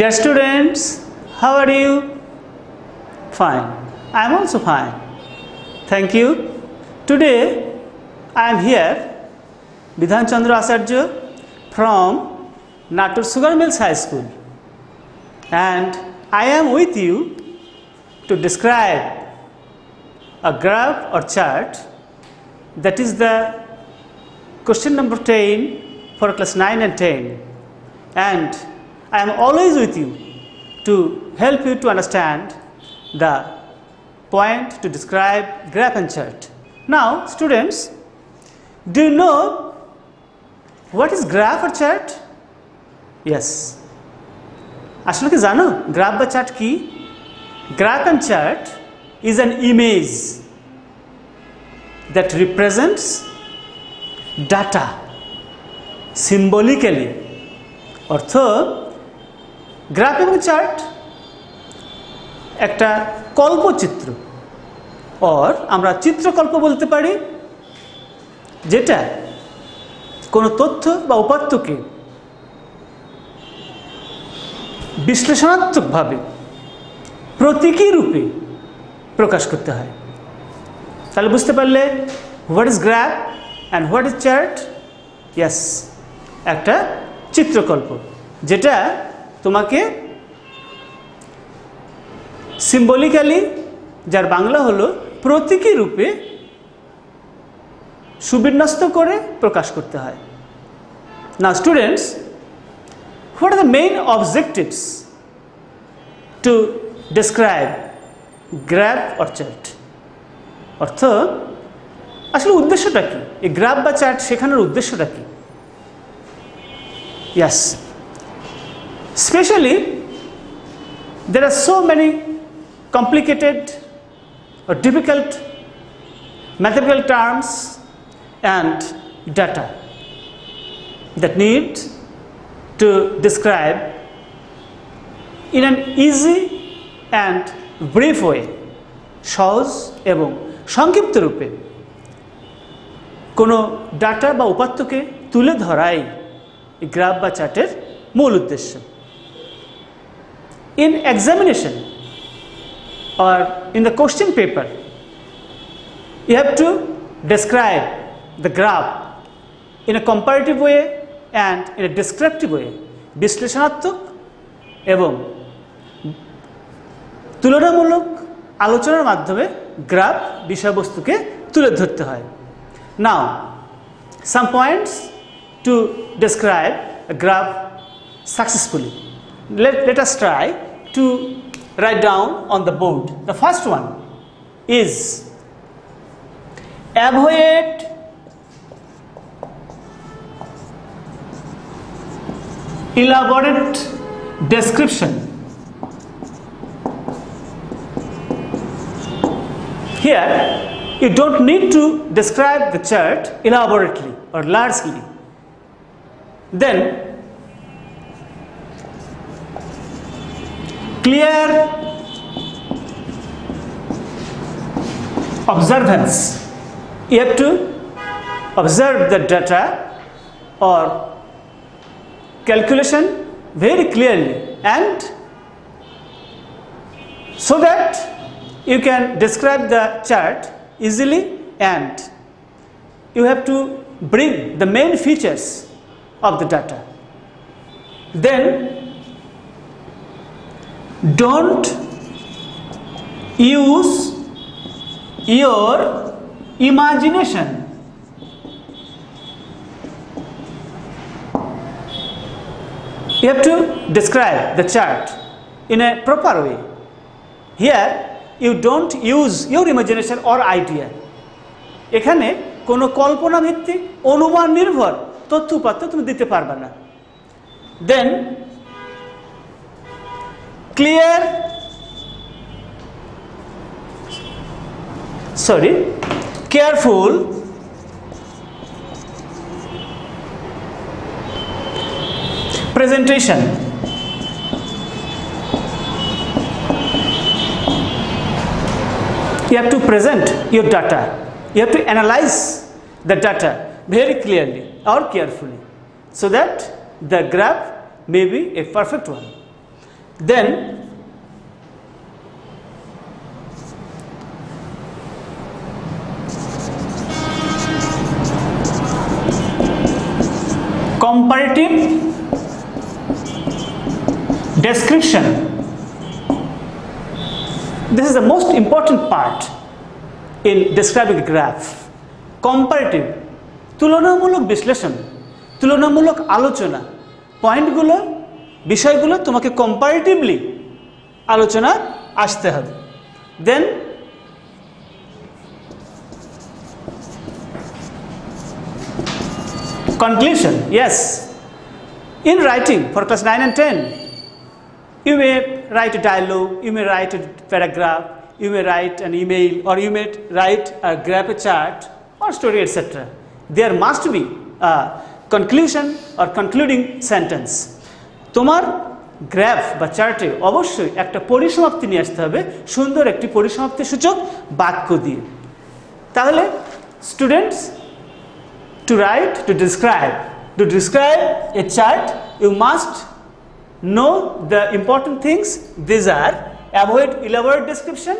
Dear students, how are you? Fine. I am also fine. Thank you. Today I am here, Bidhan Chandra Acharya from Natur Sugar Mills High School, and I am with you to describe a graph or chart, that is the question number 10 for class 9 and 10, and I am always with you to help you to understand the point to describe graph and chart. Now students, do you know what is graph or chart? Yes. আসলে কি জানো graph বা chart কি? Graph and chart is an image that represents data symbolically. অর্থ graph এবং chart একটা কল্পচিত্র, or আমরা চিত্রকল্প বলতে পারি, যেটা কোনো তথ্য বা উপাত্তকে বিশ্লেষণাত্মকভাবে প্রতীকী রূপে প্রকাশ করতে হয়। তাহলে বুঝতে পারলে what is graph and what is chart? Yes, একটা চিত্রকল্প যেটা তোমাকে সিম্বলিক্যালি, যার বাংলা হলো প্রতীকী রূপে সুবিন্যস্ত করে প্রকাশ করতে হয়। Now students, what are the main objectives to describe graph or chart? অর্থ আসলে উদ্দেশ্যটা কি? এই গ্রাফ বা চার্ট শেখানোর উদ্দেশ্যটা কি? Yes, especially there are so many complicated or difficult mathematical terms and data that need to describe in an easy and brief way, সহজ এবং সংক্ষিপ্ত রূপে কোনো ডাটা বা উপাত্তকে তুলে ধরাই গ্রাফ বা চার্টের মূল উদ্দেশ্য। In examination or in the question paper, you have to describe the graph in a comparative way and in a descriptive way, বিশ্লেষণাত্মক এবং তুলনামূলক আলোচনার মাধ্যমে গ্রাফ বিষয়বস্তুকে তুলে ধরতে হয়। Now some points to describe a graph successfully. Let us try to write down on the board. The first one is avoid elaborate description. Here you don't need to describe the chart elaborately or largely. Then clear observance. You have to observe the data or calculation very clearly, and so that you can describe the chart easily, and you have to bring the main features of the data. Then don't use your imagination. You have to describe the chart in a proper way. Here you don't use your imagination or idea. এখানে কোনো কল্পনা ভিত্তিক অনুমান নির্ভর তথ্য উপাত্ত তুমি দিতে পারবে না। Then careful presentation. You have to present your data. You have to analyze the data very clearly or carefully, so that the graph may be a perfect one. Then comparative description. This is the most important part in describing a graph. Comparative, তুলনামূলক বিশ্লেষণ, তুলনামূলক আলোচনা, পয়েন্টগুলো, বিষয়গুলো তোমাকে comparatively আলোচনা আসতে হবে। Then conclusion. Yes, in writing for class 9 and 10, you may write a dialogue, you may write a paragraph, you may write an email, or you may write a graph, a chart, or story, etc. There must be a conclusion or concluding sentence. তোমার graph বা চার্টে অবশ্যই একটা পরিসমাপ্তি নিয়ে আসতে হবে, সুন্দর একটি পরিসমাপ্তি সূচক বাক্য দিয়ে। তাহলে students, to write, to describe a chart, you must know the important things. These are: avoid elaborate description,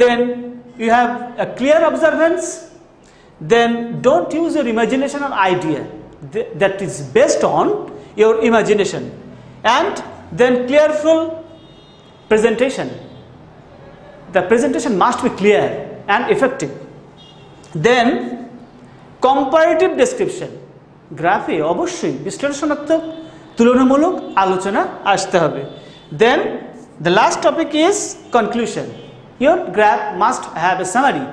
then you have a clear observance, then don't use your imagination or idea that is based on your imagination, and then careful presentation. The presentation must be clear and effective. Then comparative description, গ্রাফে অবশ্যই বিশ্লেষণাত্মক তুলনামূলক আলোচনা আসতে হবে। Then the last topic is conclusion. Your graph must have a summary.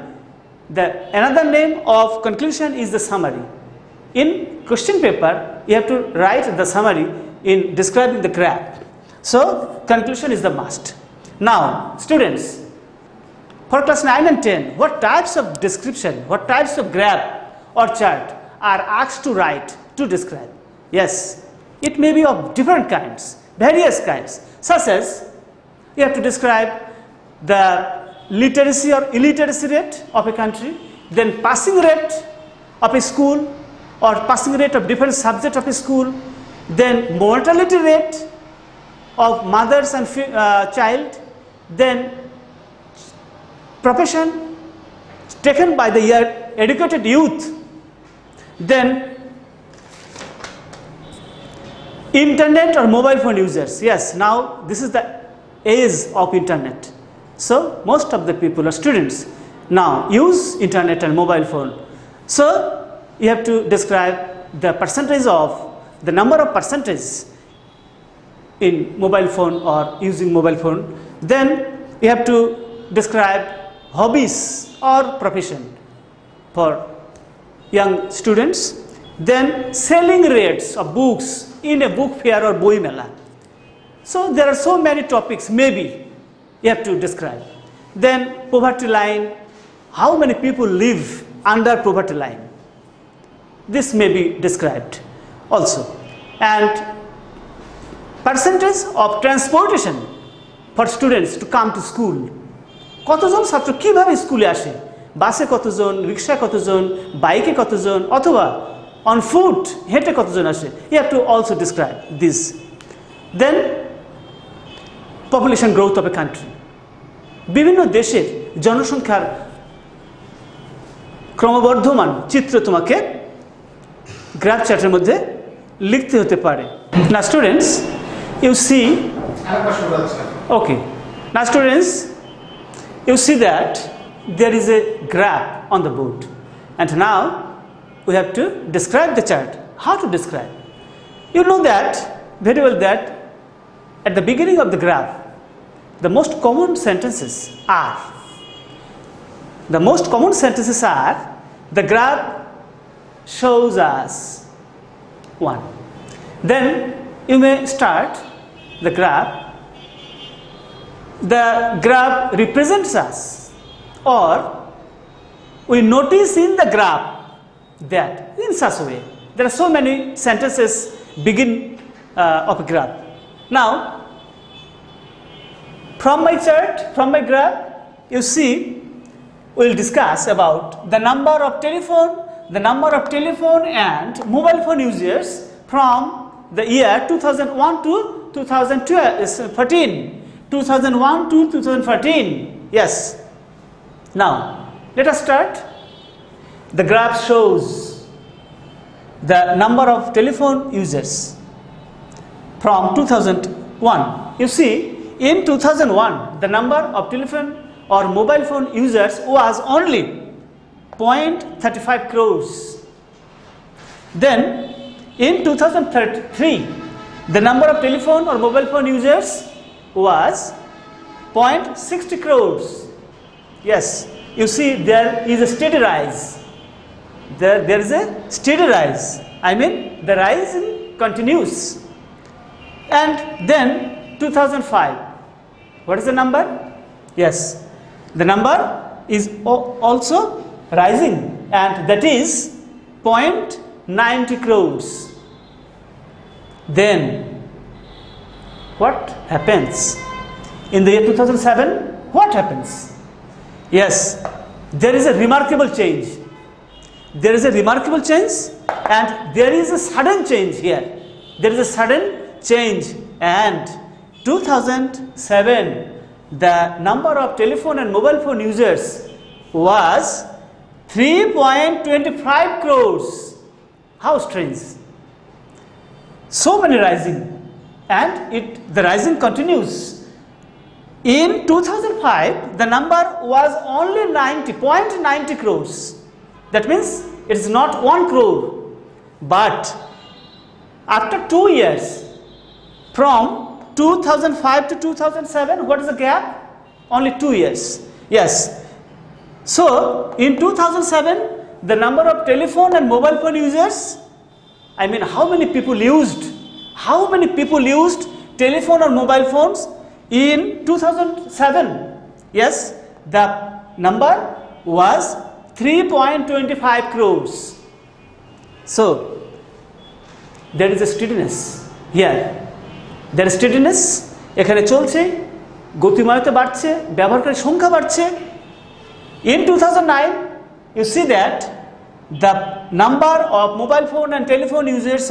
Another name of conclusion is the summary. In question paper, you have to write the summary in describing the graph. So conclusion is the must. Now students, for class 9 and 10, what types of description, what types of graph or chart are asked to write, to describe? Yes, it may be of different kinds, various kinds, such as you have to describe the literacy or illiteracy rate of a country, then passing rate of a school or passing rate of different subjects of a school, then mortality rate of mothers and child, then profession taken by the educated youth, then internet or mobile phone users. Yes, now this is the age of internet, so most of the people or students now use internet and mobile phone. So you have to describe the percentage of the number of percentage in mobile phone or using mobile phone. Then you have to describe hobbies or profession for young students. Then selling rates of books in a book fair or boi mela. So there are so many topics maybe you have to describe. Then poverty line, how many people live under poverty line, this may be described also. And percentage of transportation for students to come to school, কতজন ছাত্র কিভাবে স্কুলে আসে, বাসে কতজন, রিকশায় কতজন, বাইকে কতজন, অথবা on foot হেঁটে কতজন আসে, you have to also describe this. Then population growth of a country, বিভিন্ন দেশের জনসংখ্যার ক্রমবর্ধমান চিত্র তোমাকে গ্রাফ চার্টের মধ্যে লিখতে হতে পারে। Now students, you see, okay, now students, you see that there is a graph on the board, and now we have to describe the chart. How to describe? You know that very well that at the beginning of the graph, the most common sentences are, the graph shows us 1. Then you may start the graph. The graph represents us, or we notice in the graph that in such a way there are so many sentences begin of a graph. Now from my chart, from my graph, you see, we will discuss about the number of telephone and mobile phone users from the year 2001 to 2014, 2001 to 2014. Yes. Now, let us start. The graph shows the number of telephone users from 2001. You see, in 2001, the number of telephone or mobile phone users was only 0.35 crores. Then, in 2003, the number of telephone or mobile phone users was 0.60 crores. Yes, you see there is a steady rise. There is a steady rise. I mean the rise continues. And then 2005. What is the number? Yes, the number is also rising, and that is 0.90 crores. Then what happens? In the year 2007, what happens? Yes, there is a remarkable change. There is a remarkable change, and there is a sudden change here. There is a sudden change, and 2007, the number of telephone and mobile phone users was 3.25 crores. How strange. So many rising, and the rising continues. In 2005, the number was only 0.90 crores. That means it is not 1 crore. But after 2 years, from 2005 to 2007, what is the gap? Only 2 years. Yes. So in 2007, the number of telephone and mobile phone users, I mean how many people used telephone or mobile phones in 2007? Yes, the number was 3.25 crores. So there is a steadiness here. There is steadiness. এখানে চলছে, গতিময়তা বাড়ছে, ব্যবহারকারী সংখ্যা বাড়ছে. In 2009, you see that the number of mobile phone and telephone users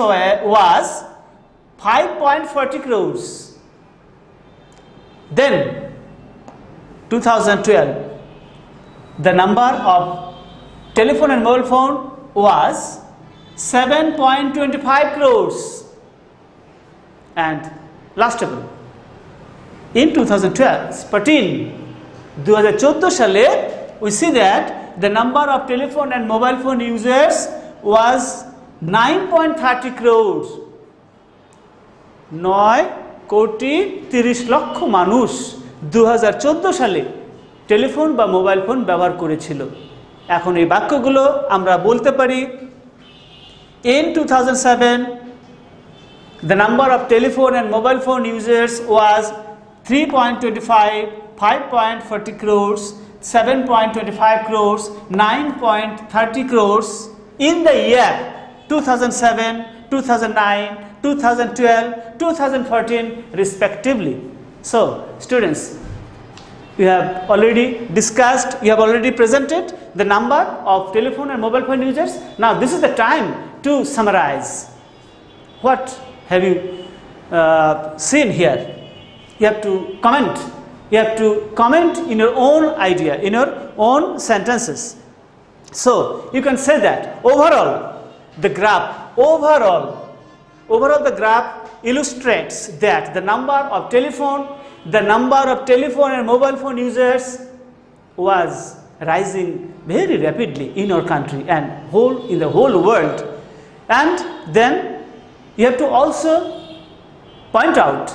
was 5.40 crores. Then 2012, the number of telephone and mobile phone was 7.25 crores. And last of all, in 2014 সালে, we see that the number of telephone and mobile phone users was 9.30 crores. 9.30 লক্ষ মানুষ 2014 সালে telephone বা mobile phone ব্যবহার করেছিল। এখন এই বাক্যগুলো আমরা বলতে পারি, in 2007 the number of telephone and mobile phone users was 3.25, 5.40 crores, 7.25 crores, 9.30 crores in the year 2007, 2009, 2012, 2014 respectively. So students, you have already discussed, you have already presented the number of telephone and mobile phone users. Now this is the time to summarize. What have you seen here? You have to comment. You have to comment in your own idea, in your own sentences. So you can say that overall the graph the graph illustrates that the number of telephone and mobile phone users was rising very rapidly in our country and in the whole world. And then you have to also point out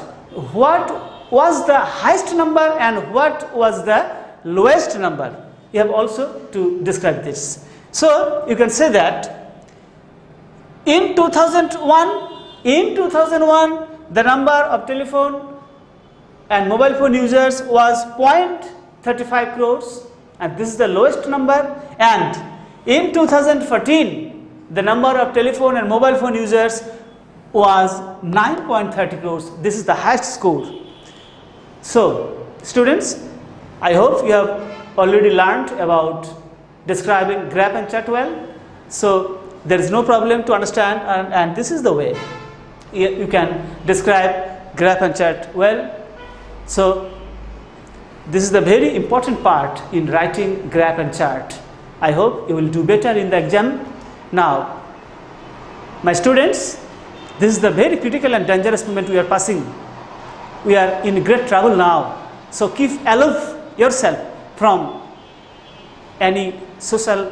what was the highest number and what was the lowest number. You have also to describe this. So you can say that in 2001 the number of telephone and mobile phone users was 0.35 crores, and this is the lowest number. And in 2014 the number of telephone and mobile phone users was 9.30 crores. This is the highest score. So students, I hope you have already learned about describing graph and chart well. So there is no problem to understand, and this is the way you can describe graph and chart well. So this is the very important part in writing graph and chart. I hope you will do better in the exam. Now, my students, this is the very critical and dangerous moment we are passing. We are in great trouble now. So keep aloof yourself from any social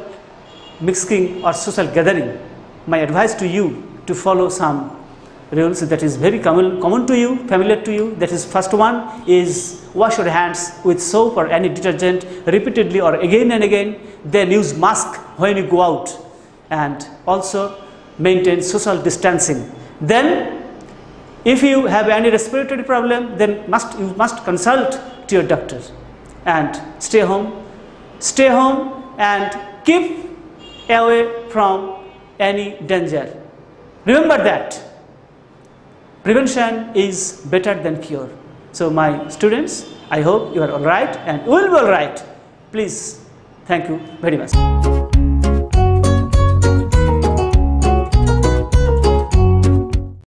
mixing or social gathering. My advice to you to follow some rules that is very common to you, familiar to you. That is, first one is wash your hands with soap or any detergent repeatedly or again and again. Then use mask when you go out, and also maintain social distancing. Then if you have any respiratory problem, then you must consult to your doctor, and stay home and keep away from any danger. Remember that prevention is better than cure. So my students, I hope you are all right and will be all right. Please, thank you very much.